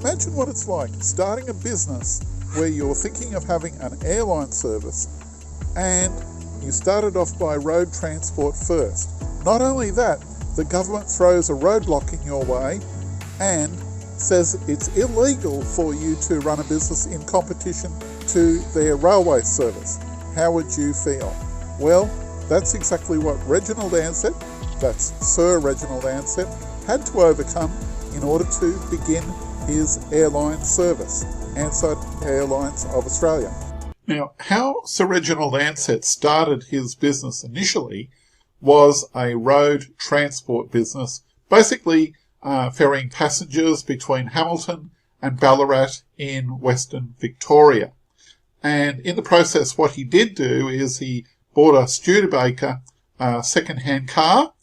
imagine what it's like starting a business where you're thinking of having an airline service and you started off by road transport first. Not only that, the government throws a roadblock in your way and says it's illegal for you to run a business in competition to their railway service. How would you feel? Well, that's exactly what Reginald Ansett, that's Sir Reginald Ansett, had to overcome in order to begin his airline service, Ansett Airlines of Australia. Now, how Sir Reginald Ansett started his business initially was a road transport business, basically ferrying passengers between Hamilton and Ballarat in Western Victoria. And in the process, what he did do is he bought a Studebaker second-hand car,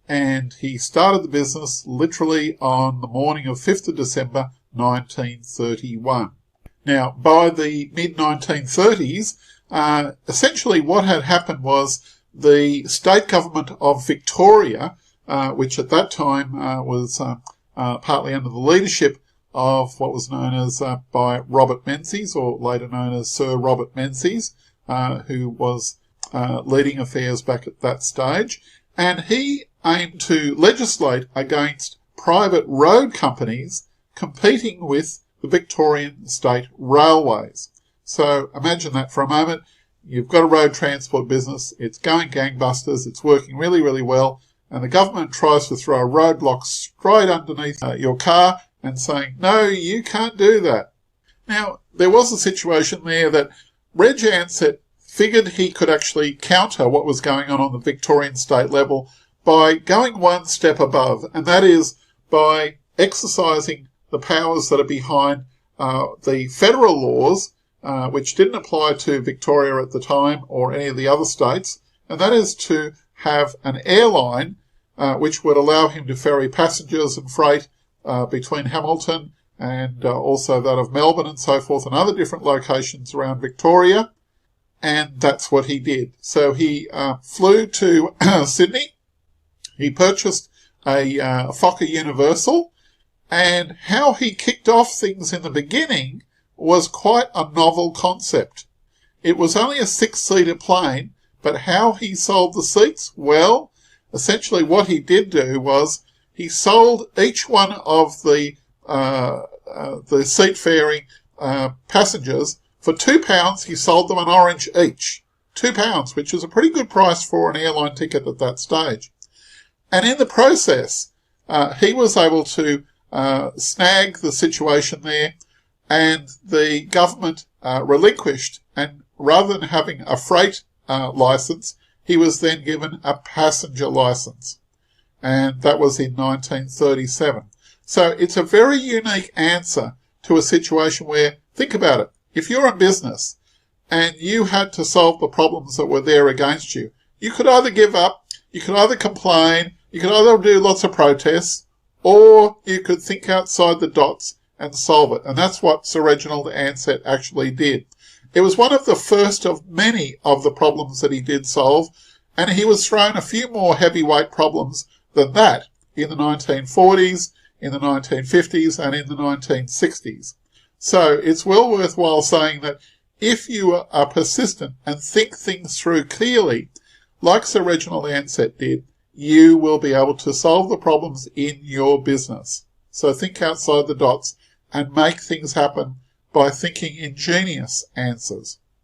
and he started the business literally on the morning of 5th of December 1931. Now, by the mid-1930s, essentially what had happened was the state government of Victoria, which at that time was partly under the leadership of what was known as by Robert Menzies, or later known as Sir Robert Menzies, who was leading affairs back at that stage, and he aimed to legislate against private road companies competing with the Victorian state railways. So imagine that for a moment. You've got a road transport business, it's going gangbusters, it's working really, really well, and the government tries to throw a roadblock straight underneath your car and saying, no, you can't do that. Now, there was a situation there that Reg Ansett figured he could actually counter what was going on the Victorian state level by going one step above, and that is by exercising the powers that are behind the federal laws, which didn't apply to Victoria at the time or any of the other states, and that is to have an airline which would allow him to ferry passengers and freight between Hamilton and also that of Melbourne and so forth, and other different locations around Victoria, and that's what he did. So he flew to Sydney, he purchased a Fokker Universal, and how he kicked off things in the beginning was quite a novel concept. It was only a 6-seater plane, but how he sold the seats? Well, essentially what he did do was he sold each one of the seat-faring passengers for £2. He sold them an orange each. £2, which is a pretty good price for an airline ticket at that stage. And in the process, he was able to snag the situation there, and the government relinquished, and rather than having a freight licence, he was then given a passenger licence, and that was in 1937. So it's a very unique answer to a situation where, think about it, if you're in business and you had to solve the problems that were there against you, you could either give up, you could either complain, you could either do lots of protests, or you could think outside the dots and solve it. And that's what Sir Reginald Ansett actually did. It was one of the first of many of the problems that he did solve, and he was thrown a few more heavyweight problems than that in the 1940s, in the 1950s, and in the 1960s. So it's well worthwhile saying that if you are persistent and think things through clearly, like Sir Reginald Ansett did, you will be able to solve the problems in your business. So think outside the dots and make things happen by thinking ingenious answers.